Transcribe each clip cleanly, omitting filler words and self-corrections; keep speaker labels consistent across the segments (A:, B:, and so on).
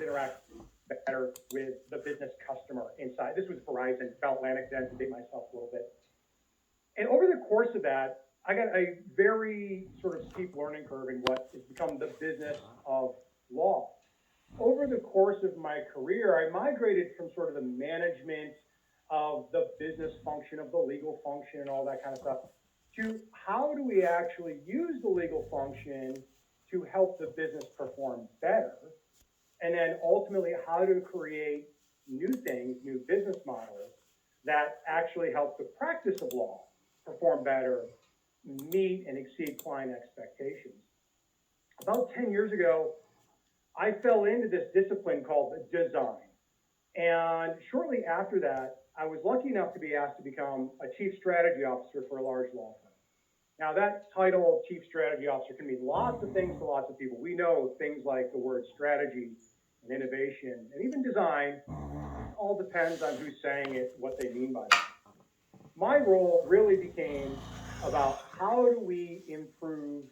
A: interact better with the business customer inside. This was Verizon, Bell Atlantic then, to date myself a little bit. And over the course of that, I got a very sort of steep learning curve in what has become the business of law. Over the course of my career, I migrated from sort of the management of the business function, of the legal function, and all that kind of stuff, to how do we actually use the legal function to help the business perform better, and then ultimately how to create new things, new business models that actually help the practice of law perform better, meet and exceed client expectations. About 10 years ago, I fell into this discipline called design. And shortly after that, I was lucky enough to be asked to become a chief strategy officer for a large law firm. Now, that title, chief strategy officer, can mean lots of things to lots of people. We know things like the word strategy and innovation and even design. It all depends on who's saying it, what they mean by that. My role really became about how do we improve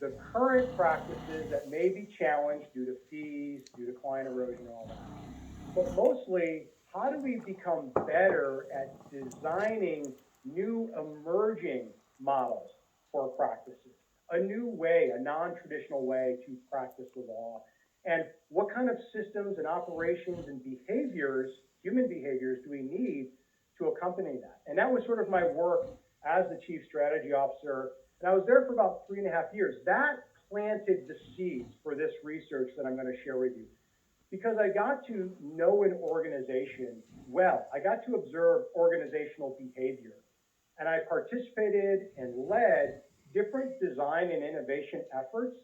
A: the current practices that may be challenged due to fees, due to client erosion, and all that. But mostly, how do we become better at designing new emerging models for practices, a new way, a non-traditional way to practice the law, and what kind of systems and operations and behaviors, human behaviors, do we need to accompany that? And that was sort of my work as the chief strategy officer, and I was there for about 3.5 years. That planted the seeds for this research that I'm going to share with you. Because I got to know an organization well. I got to observe organizational behavior. And I participated and led different design and innovation efforts.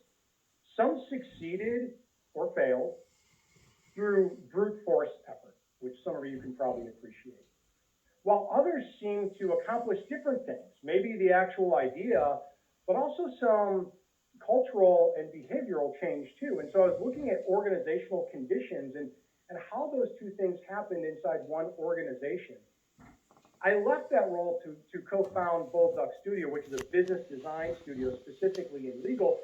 A: Some succeeded or failed through brute force effort, which some of you can probably appreciate. While others seem to accomplish different things, maybe the actual idea, but also some cultural and behavioral change too. And so I was looking at organizational conditions and how those two things happened inside one organization. I left that role to co-found Bulldog Studio, which is a business design studio specifically in legal,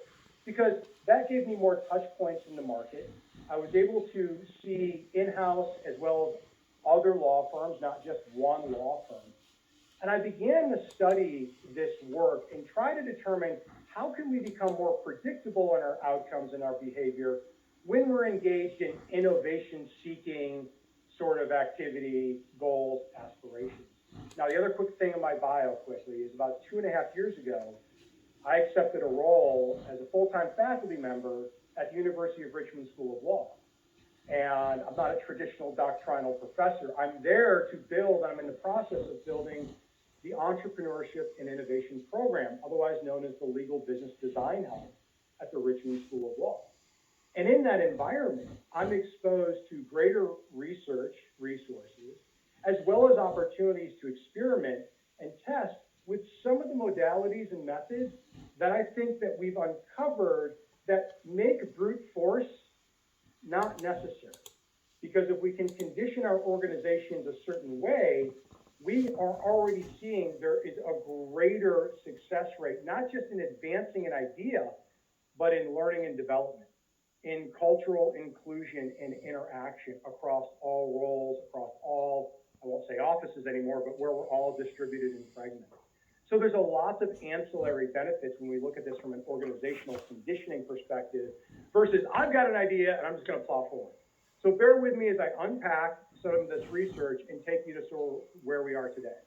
A: because that gave me more touch points in the market. I was able to see in-house as well as other law firms, not just one law firm. And I began to study this work and try to determine how can we become more predictable in our outcomes and our behavior when we're engaged in innovation-seeking sort of activity, goals, aspirations. Now, the other quick thing in my bio quickly is about 2.5 years ago, I accepted a role as a full-time faculty member at the University of Richmond School of Law. And I'm not a traditional doctrinal professor. I'm there to build, I'm in the process of building the Entrepreneurship and Innovation Program, otherwise known as the Legal Business Design Hub at the Richmond School of Law. And in that environment, I'm exposed to greater research resources, as well as opportunities to experiment and test with some of the modalities and methods that I think that we've uncovered that make brute force not necessary. Because if we can condition our organizations a certain way, we are already seeing there is a greater success rate, not just in advancing an idea, but in learning and development, in cultural inclusion and interaction across all roles, across all, I won't say offices anymore, but where we're all distributed and fragmented. So there's a lot of ancillary benefits when we look at this from an organizational conditioning perspective versus I've got an idea and I'm just going to plow forward. So bear with me as I unpack some of this research and take you to sort of where we are today.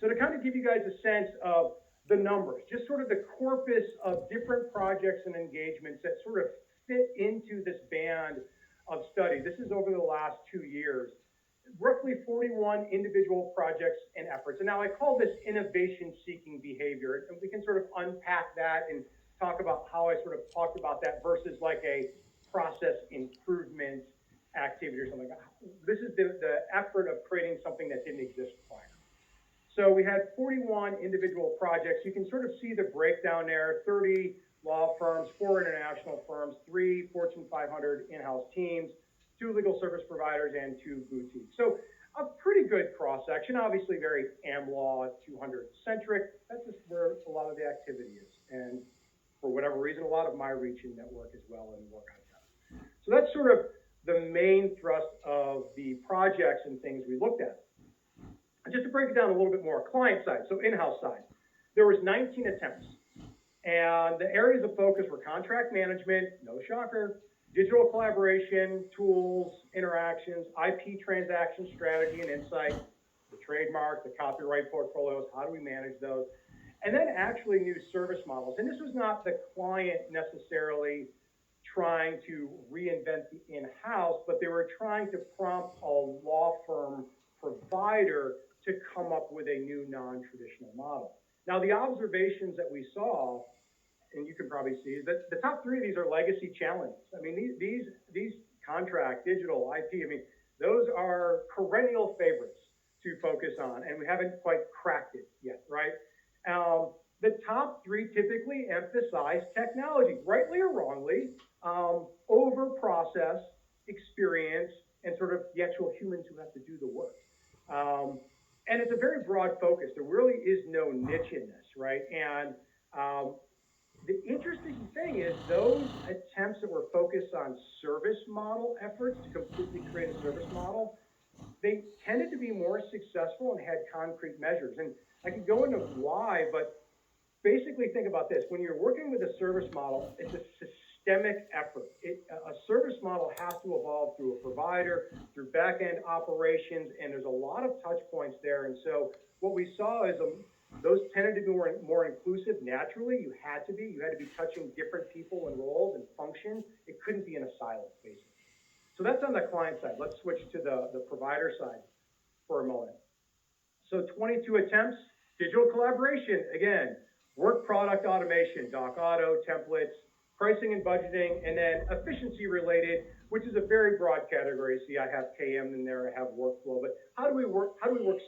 A: So to kind of give you guys a sense of the numbers, just sort of the corpus of different projects and engagements that sort of fit into this band of study. This is over the last 2 years. Roughly 41 individual projects and efforts. And now I call this innovation-seeking behavior. And we can sort of unpack that and talk about how I sort of talked about that versus like a process improvement activity or something like that. This is the effort of creating something that didn't exist prior. So we had 41 individual projects. You can sort of see the breakdown there, 30 law firms, 4 international firms, 3 Fortune 500 in-house teams, 2 legal service providers, and 2 boutiques. So a pretty good cross-section, obviously very AmLaw 200 centric. That's just where a lot of the activity is. And for whatever reason, a lot of my reach and network as well and work I've done. So that's sort of the main thrust of the projects and things we looked at. And just to break it down a little bit more, client side, so in-house side, there was 19 attempts. And the areas of focus were contract management, no shocker, digital collaboration, tools, interactions, IP transaction strategy and insight, the trademark, the copyright portfolios, how do we manage those? And then actually new service models. And this was not the client necessarily trying to reinvent the in-house, but they were trying to prompt a law firm provider to come up with a new non-traditional model. Now, the observations that we saw, and you can probably see, that the top three of these are legacy challenges. I mean, these contract, digital, IP, I mean, those are perennial favorites to focus on, and we haven't quite cracked it yet, right? The top three typically emphasize technology, rightly or wrongly, over process, experience, and sort of the actual humans who have to do the work. And it's a very broad focus. There really is no niche in this, right? And the interesting thing is those attempts that were focused on service model efforts to completely create a service model, they tended to be more successful and had concrete measures. And I could go into why, but basically think about this. When you're working with a service model, it's a systemic effort. A service model has to evolve through a provider, through back-end operations, and there's a lot of touch points there. And so what we saw is those tended to be more inclusive naturally. You had to be touching different people and roles and functions. It couldn't be in a silo, basically. So that's on the client side. Let's switch to the provider side for a moment. So 22 attempts, digital collaboration, again, work product automation, Doc Auto, templates, pricing and budgeting, and then efficiency related, which is a very broad category. See, I have KM in there, I have workflow, but how do we work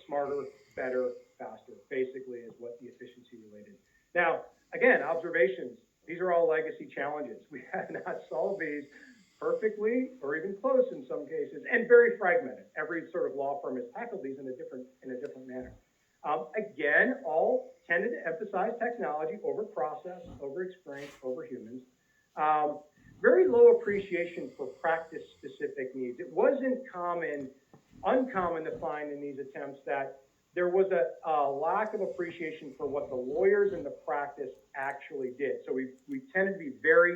A: smarter, better, faster, basically is what the efficiency related. Now, again, observations, these are all legacy challenges. We have not solved these perfectly or even close in some cases, and very fragmented. Every sort of law firm has tackled these in a different manner. Again, all tended to emphasize technology over process, over experience, over humans. Very low appreciation for practice-specific needs. It wasn't uncommon to find in these attempts that there was a lack of appreciation for what the lawyers in the practice actually did. So we tended to be very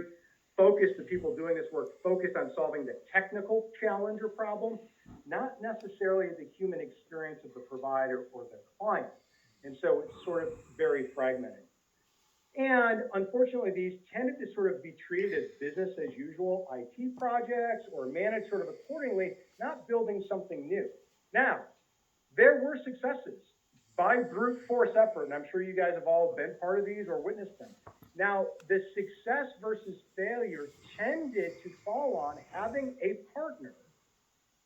A: focused, the people doing this work, focused on solving the technical challenge or problem, not necessarily the human experience of the provider or the client. And so it's sort of very fragmented. And unfortunately, these tended to sort of be treated as business as usual IT projects or managed sort of accordingly, not building something new. Now, there were successes by brute force effort, and I'm sure you guys have all been part of these or witnessed them. Now, the success versus failure tended to fall on having a partner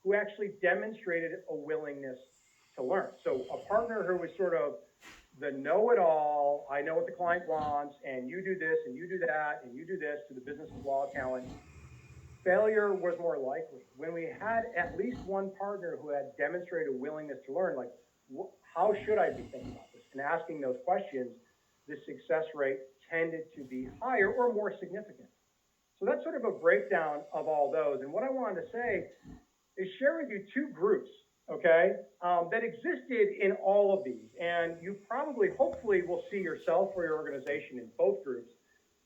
A: who actually demonstrated a willingness to learn. So a partner who was sort of the know-it-all, I know what the client wants, and you do this, and you do that, and you do this to the business of law talent. Failure was more likely. When we had at least one partner who had demonstrated a willingness to learn, like, how should I be thinking about this? And asking those questions, the success rate tended to be higher or more significant. So that's sort of a breakdown of all those. And what I wanted to say is share with you two groups, okay, that existed in all of these. And you probably, hopefully, will see yourself or your organization in both groups.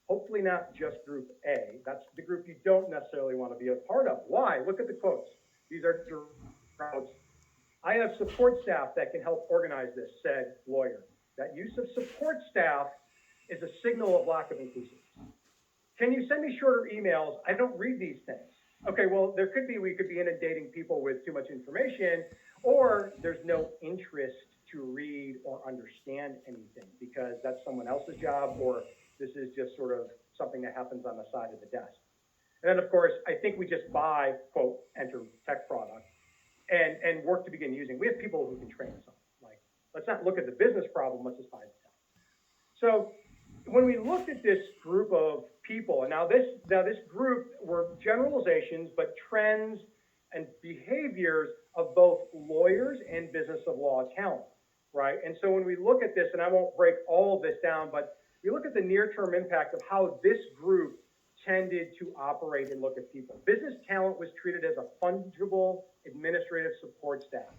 A: Hopefully not just group A. That's the group you don't necessarily want to be a part of. Why? Look at the quotes. These are quotes. I have support staff that can help organize this, said lawyer. That use of support staff is a signal of lack of inclusiveness. Can you send me shorter emails? I don't read these things. Okay, well, we could be inundating people with too much information, or there's no interest to read or understand anything because that's someone else's job, or this is just sort of something that happens on the side of the desk. And then, of course, I think we just buy, quote, enter tech product, and work to begin using. We have people who can train us on it. Like, let's not look at the business problem, let's just buy the tech. So when we looked at this group of people, and now this group were generalizations, but trends and behaviors of both lawyers and business of law talent, right? And so when we look at this, and I won't break all of this down, but we look at the near-term impact of how this group tended to operate and look at people. Business talent was treated as a fungible administrative support staff,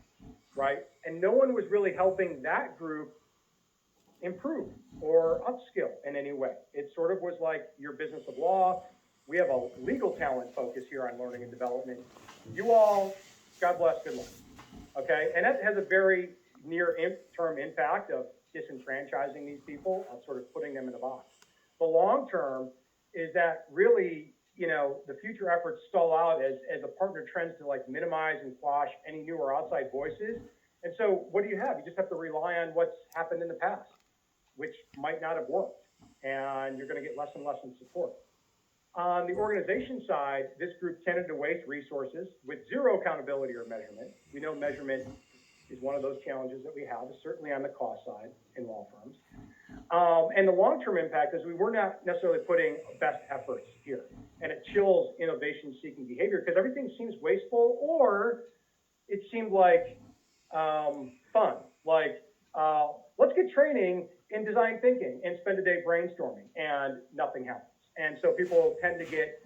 A: right? And no one was really helping that group improve or upskill in any way. It sort of was like your business of law. We have a legal talent focus here on learning and development. You all, God bless, good luck. Okay, and that has a very near-term impact of disenfranchising these people, of sort of putting them in a box. The long term is that really, the future efforts stall out as a partner trends to like minimize and quash any new or outside voices. And so what do you have? You just have to rely on what's happened in the past, which might not have worked, and you're going to get less and less in support. On the organization side, this group tended to waste resources with zero accountability or measurement. We know measurement is one of those challenges that we have, certainly on the cost side in law firms. And the long-term impact is we were not necessarily putting best efforts here, and it chills innovation-seeking behavior because everything seems wasteful, or it seemed like fun, like let's get training in design thinking and spend a day brainstorming, and nothing happens. And so people tend to get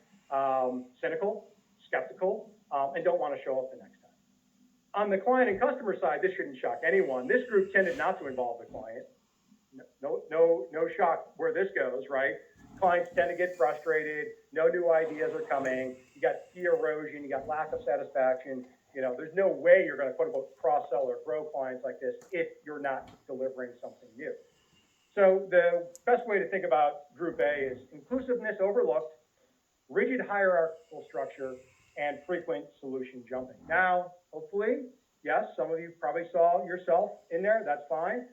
A: cynical, skeptical, and don't want to show up the next time. On the client and customer side, this shouldn't shock anyone. This group tended not to involve the client. No shock where this goes, right? Clients tend to get frustrated. No new ideas are coming. You got fee erosion. You got lack of satisfaction. There's no way you're going to quote unquote cross-sell or grow clients like this if you're not delivering something new. So the best way to think about Group A is inclusiveness overlooked, rigid hierarchical structure, and frequent solution jumping. Now, hopefully, yes, some of you probably saw yourself in there. That's fine.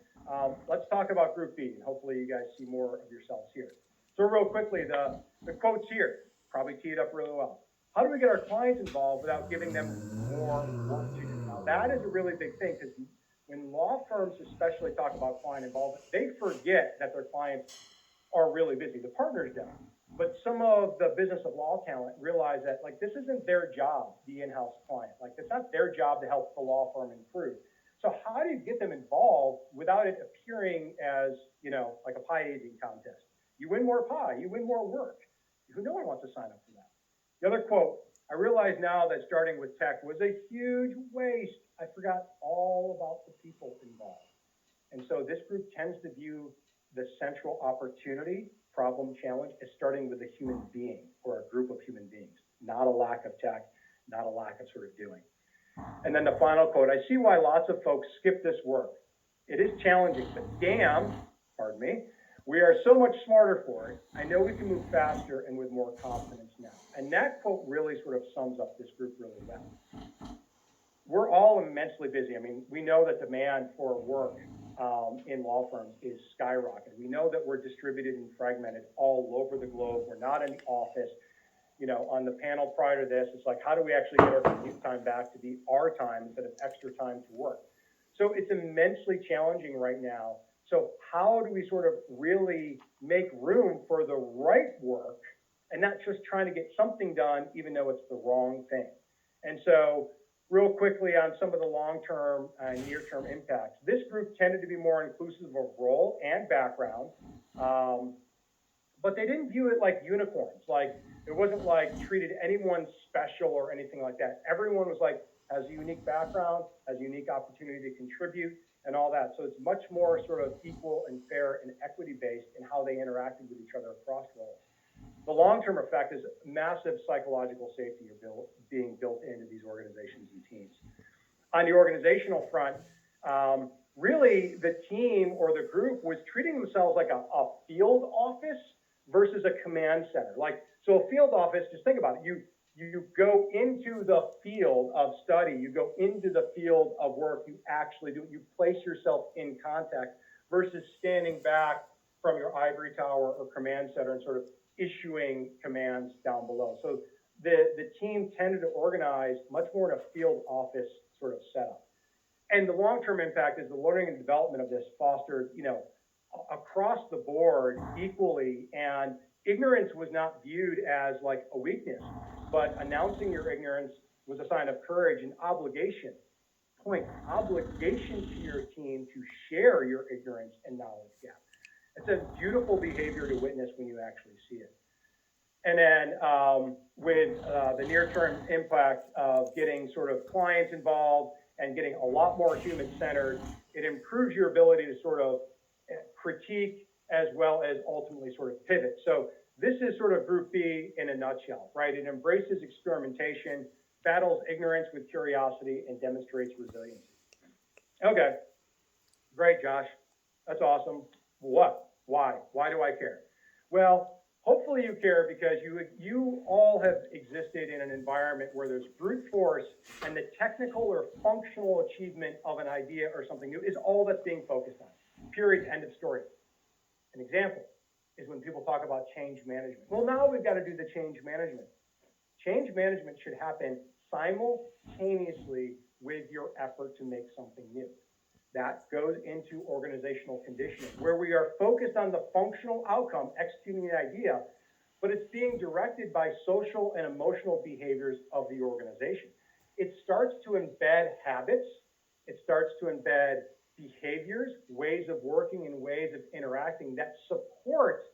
A: Let's talk about Group B, and hopefully you guys see more of yourselves here. So real quickly, the quotes here probably tee it up really well. How do we get our clients involved without giving them more work to do? Now, that is a really big thing, because when law firms especially talk about client involvement, they forget that their clients are really busy. The partners don't. But some of the business of law talent realize that this isn't their job, the in-house client. It's not their job to help the law firm improve. So how do you get them involved without it appearing as, like a pie eating contest? You win more pie, you win more work. No one wants to sign up for that. The other quote, I realize now that starting with tech was a huge waste. I forgot all about the people involved. And so this group tends to view the central opportunity, problem, challenge as starting with a human being or a group of human beings, not a lack of tech, not a lack of sort of doing. And then the final quote, I see why lots of folks skip this work. It is challenging, but damn, pardon me, we are so much smarter for it. I know we can move faster and with more confidence now. And that quote really sort of sums up this group really well. We're all immensely busy. I mean, we know that demand for work in law firms is skyrocketing. We know that we're distributed and fragmented all over the globe. We're not in the office. On the panel prior to this, it's like, how do we actually get our commute time back to be our time instead of extra time to work? So it's immensely challenging right now. So how do we sort of really make room for the right work and not just trying to get something done, even though it's the wrong thing? And so real quickly on some of the long-term and near-term impacts, this group tended to be more inclusive of role and background, but they didn't view it like unicorns. It wasn't like treated anyone special or anything like that. Everyone was has a unique background, has a unique opportunity to contribute and all that. So it's much more sort of equal and fair and equity-based in how they interacted with each other across roles. The long-term effect is massive psychological safety being built into these organizations and teams. On the organizational front, really the team or the group was treating themselves like a field office versus a command center. So a field office, just think about it. You go into the field of study, you go into the field of work, you actually do it, you place yourself in contact versus standing back from your ivory tower or command center and sort of issuing commands down below. So the team tended to organize much more in a field office sort of setup. And the long-term impact is the learning and development of this fostered, across the board equally, and ignorance was not viewed as a weakness, but announcing your ignorance was a sign of courage and obligation. Obligation to your team to share your ignorance and knowledge gap. It's a beautiful behavior to witness when you actually see it. And then with the near-term impact of getting sort of clients involved and getting a lot more human-centered, it improves your ability to sort of critique as well as ultimately sort of pivot. So this is sort of Group B in a nutshell, right? It embraces experimentation, battles ignorance with curiosity, and demonstrates resiliency. Okay, great, Josh. That's awesome. What? Why? Why do I care? Well, hopefully you care because you all have existed in an environment where there's brute force and the technical or functional achievement of an idea or something new is all that's being focused on. Period, end of story. An example is when people talk about change management. Well, now we've got to do the change management. Change management should happen simultaneously with your effort to make something new. That goes into organizational conditioning, where we are focused on the functional outcome, executing the idea, but it's being directed by social and emotional behaviors of the organization. It starts to embed habits. It starts to embed behaviors, ways of working, and ways of interacting that support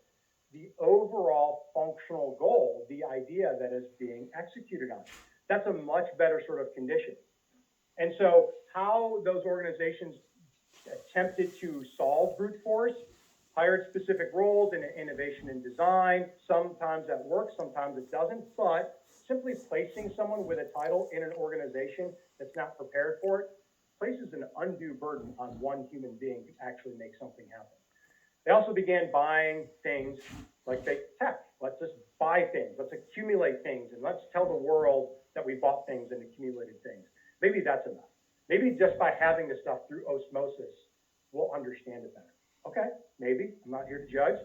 A: the overall functional goal, the idea that is being executed on. That's a much better sort of condition. And so how those organizations attempted to solve brute force, hired specific roles in innovation and design. Sometimes that works, sometimes it doesn't, but simply placing someone with a title in an organization that's not prepared for it places an undue burden on one human being to actually make something happen. They also began buying things like big tech. Let's just buy things, let's accumulate things, and let's tell the world that we bought things and accumulated things. Maybe that's enough. Maybe just by having the stuff through osmosis, we'll understand it better. Okay, maybe. I'm not here to judge.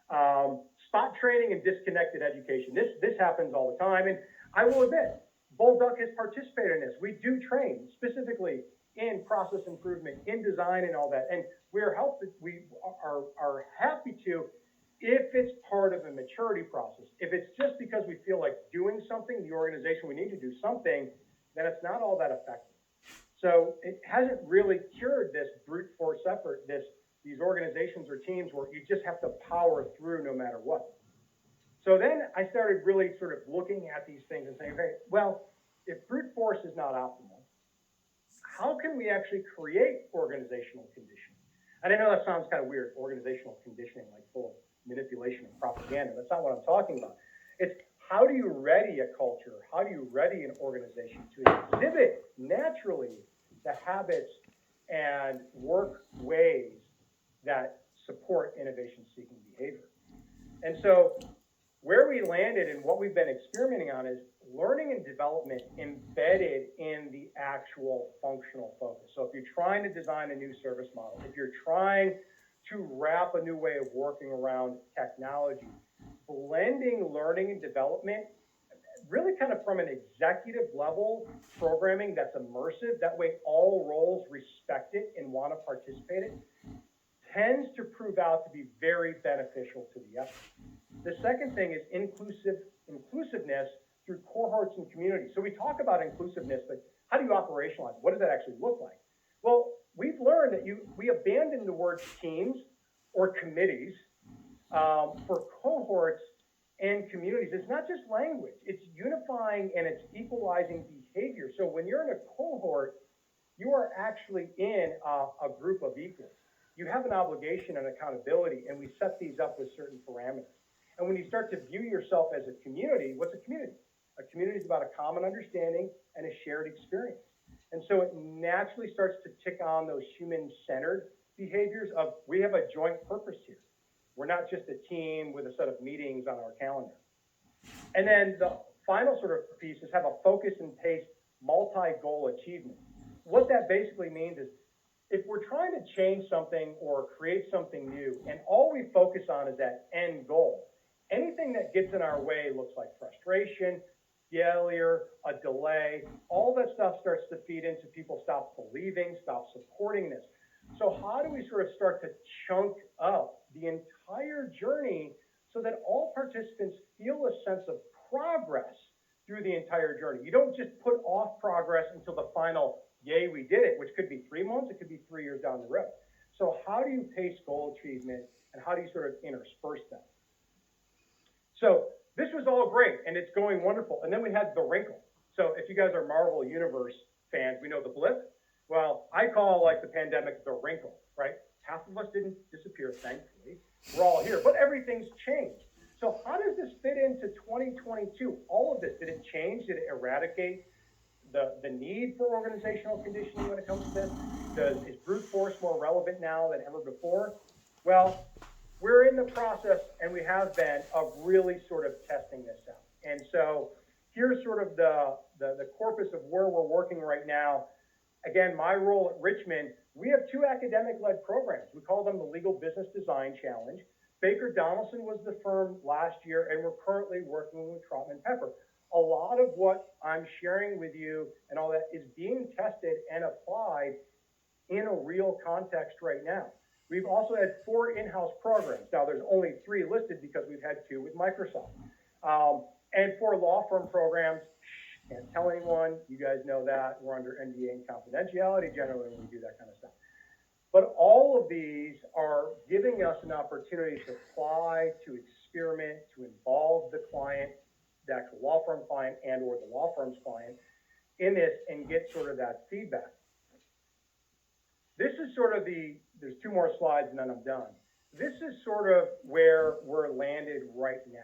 A: Spot training and disconnected education. This happens all the time, and I will admit, Bolduc has participated in this. We do train specifically in process improvement, in design, and all that, and we are happy to if it's part of a maturity process. If it's just because we feel like doing something, the organization, we need to do something, then it's not all that effective. So it hasn't really cured this brute force effort, these organizations or teams where you just have to power through no matter what. So then I started really sort of looking at these things and saying, okay, well, if brute force is not optimal, how can we actually create organizational conditioning? And I know that sounds kind of weird, organizational conditioning, like full of manipulation and propaganda. That's not what I'm talking about. It's how do you ready a culture? How do you ready an organization to exhibit naturally the habits and work ways that support innovation-seeking behavior? And so where we landed and what we've been experimenting on is learning and development embedded in the actual functional focus. So if you're trying to design a new service model, if you're trying to wrap a new way of working around technology, blending learning and development really kind of from an executive level programming that's immersive, that way all roles respect it and want to participate in it, tends to prove out to be very beneficial to the effort. The second thing is inclusiveness through cohorts and communities. So we talk about inclusiveness, but how do you operationalize it? What does that actually look like? Well, we've learned that we abandon the words teams or committees for cohorts and communities. It's not just language, it's unifying and it's equalizing behavior. So when you're in a cohort, you are actually in a group of equals. You have an obligation and accountability, and we set these up with certain parameters. And when you start to view yourself as a community, what's a community? A community is about a common understanding and a shared experience. And so it naturally starts to tick on those human-centered behaviors of we have a joint purpose here. We're not just a team with a set of meetings on our calendar. And then the final sort of piece is have a focus and pace multi-goal achievement. What that basically means is if we're trying to change something or create something new and all we focus on is that end goal, anything that gets in our way looks like frustration, failure, a delay, all that stuff starts to feed into people stop believing, stop supporting this. So how do we sort of start to chunk up the entire journey so that all participants feel a sense of progress through the entire journey? You don't just put off progress until the final, yay, we did it, which could be 3 months, it could be 3 years down the road. So how do you pace goal achievement and how do you sort of intersperse them? So this was all great and it's going wonderful. And then we had the wrinkle. So if you guys are Marvel Universe fans, we know the blip. Well, I call like the pandemic the wrinkle, right? Half of us didn't disappear, thankfully. We're all here, but everything's changed. So how does this fit into 2022? All of this, did it change? Did it eradicate the need for organizational conditioning when it comes to this? Is brute force more relevant now than ever before? Well, we're in the process, and we have been, of really sort of testing this out. And so here's sort of the corpus of where we're working right now. Again, my role at Richmond, we have 2 academic-led programs. We call them the Legal Business Design Challenge. Baker Donaldson was the firm last year, and we're currently working with Trotman Pepper. A lot of what I'm sharing with you and all that is being tested and applied in a real context right now. We've also had 4 in-house programs. Now, there's only 3 listed because we've had 2 with Microsoft. And 4 law firm programs. Can't tell anyone. You guys know that. We're under NDA and confidentiality generally when we do that kind of stuff. But all of these are giving us an opportunity to apply, to experiment, to involve the client, the actual law firm client and or the law firm's client in this and get sort of that feedback. This is sort of there's 2 more slides and then I'm done. This is sort of where we're landed right now.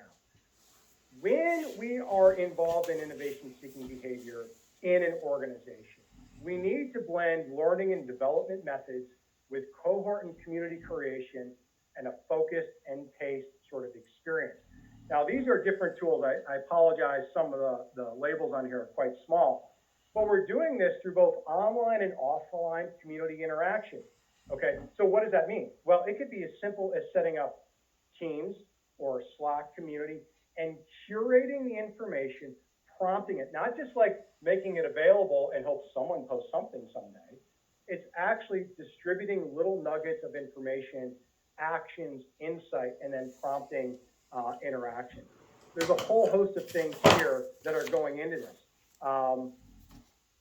A: When we are involved in innovation-seeking behavior in an organization, we need to blend learning and development methods with cohort and community creation and a focused and paced sort of experience. Now, these are different tools. I apologize, some of the labels on here are quite small, but we're doing this through both online and offline community interaction. Okay, so what does that mean? Well, it could be as simple as setting up Teams or Slack community and curating the information, prompting it, not just like making it available and hope someone posts something someday. It's actually distributing little nuggets of information, actions, insight, and then prompting interaction. There's a whole host of things here that are going into this.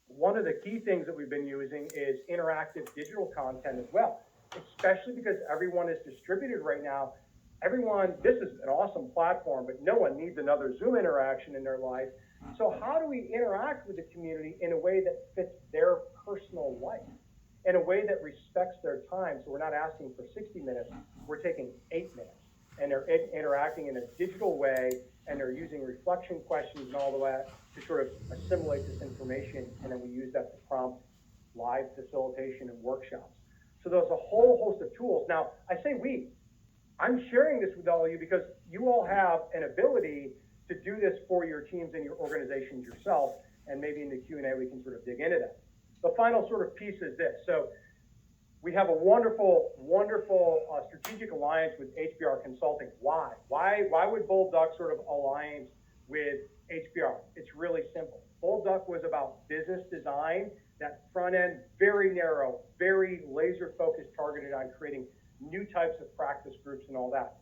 A: One of the key things that we've been using is interactive digital content as well, especially because everyone is distributed right now. This is an awesome platform, but no one needs another Zoom interaction in their life. So how do we interact with the community in a way that fits their personal life, in a way that respects their time? So we're not asking for 60 minutes, we're taking 8 minutes. And they're interacting in a digital way, and they're using reflection questions and all of that to sort of assimilate this information, and then we use that to prompt live facilitation and workshops. So there's a whole host of tools. Now, I say I'm sharing this with all of you because you all have an ability to do this for your teams and your organizations yourself, and maybe in the Q&A we can sort of dig into that. The final sort of piece is this. So we have a wonderful strategic alliance with HBR Consulting. Why? Why would Bold Duck sort of alliance with HBR? It's really simple. Bold Duck was about business design, that front end, very narrow, very laser focused, targeted on creating new types of practice groups and all that.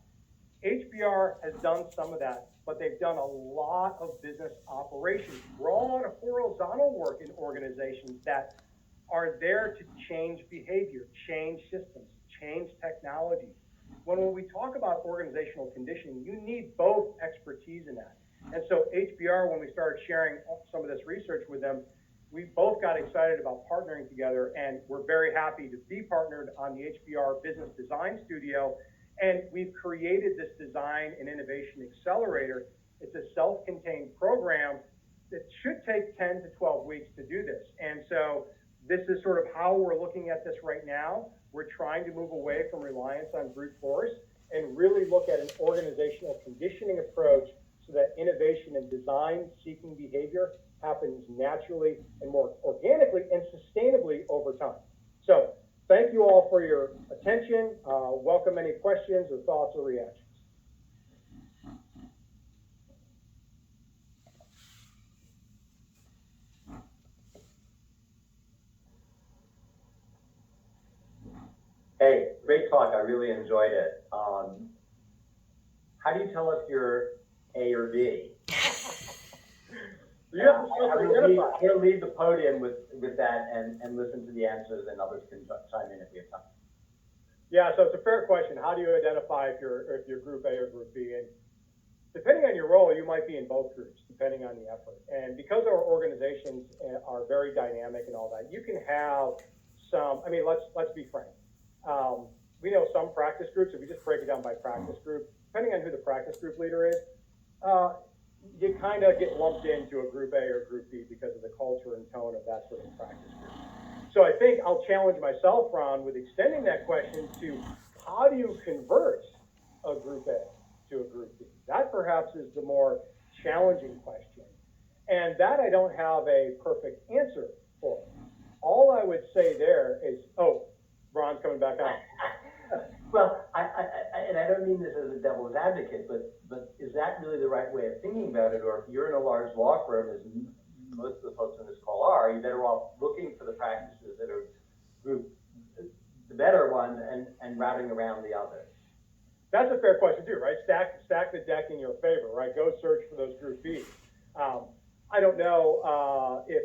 A: HBR has done some of that, but they've done a lot of business operations, broad horizontal work in organizations that are there to change behavior, change systems, change technology. When we talk about organizational conditioning, you need both expertise in that. And so HBR, when we started sharing some of this research with them, we both got excited about partnering together, and we're very happy to be partnered on the HBR Business Design Studio. And we've created this design and innovation accelerator. It's a self-contained program that should take 10 to 12 weeks to do this. And so this is sort of how we're looking at this right now. We're trying to move away from reliance on brute force and really look at an organizational conditioning approach so that innovation and design seeking behavior happens naturally and more organically and sustainably over time. So thank you all for your attention. Welcome any questions or thoughts or reactions.
B: Hey, great talk. I really enjoyed it. How do you tell if you're A or B? We'll leave the podium with that and listen to the answers, and others can chime in if we have time.
A: Yeah, so it's a fair question. How do you identify if you're group A or group B? And depending on your role, you might be in both groups, depending on the effort. And because our organizations are very dynamic and all that, you can have some, I mean, let's be frank. We know some practice groups, if we just break it down by practice group, depending on who the practice group leader is, you kind of get lumped into a group A or group B because of the culture and tone of that sort of practice group. So I think I'll challenge myself, Ron, with extending that question to how do you convert a group A to a group B? That perhaps is the more challenging question. And that I don't have a perfect answer for. All I would say there is, oh, Ron's coming back on.
B: Well, and I don't mean this as a devil's advocate, but is that really the right way of thinking about it? Or if you're in a large law firm, as most of the folks on this call are, you're better off looking for the practices that are group, the better ones, and routing around the others.
A: That's a fair question too, right? Stack the deck in your favor, right? Go search for those group Bs. I don't know if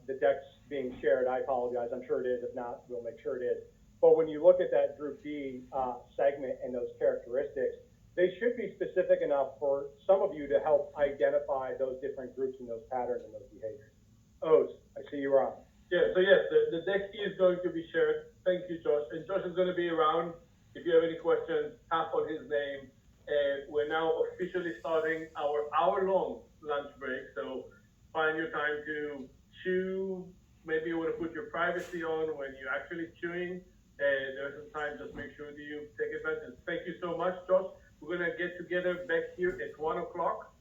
A: the deck's being shared. I apologize. I'm sure it is. If not, we'll make sure it is. But when you look at that group B segment and those characteristics, they should be specific enough for some of you to help identify those different groups and those patterns and those behaviors. Oz, I see you, Ron.
C: Yeah, so yes, the deck is going to be shared. Thank you, Josh. And Josh is going to be around. If you have any questions, tap on his name. And we're now officially starting our hour-long lunch break. So find your time to chew. Maybe you want to put your privacy on when you're actually chewing. And there's some time, just make sure that you take advantage. Thank you so much, Josh. We're going to get together back here at 1 o'clock.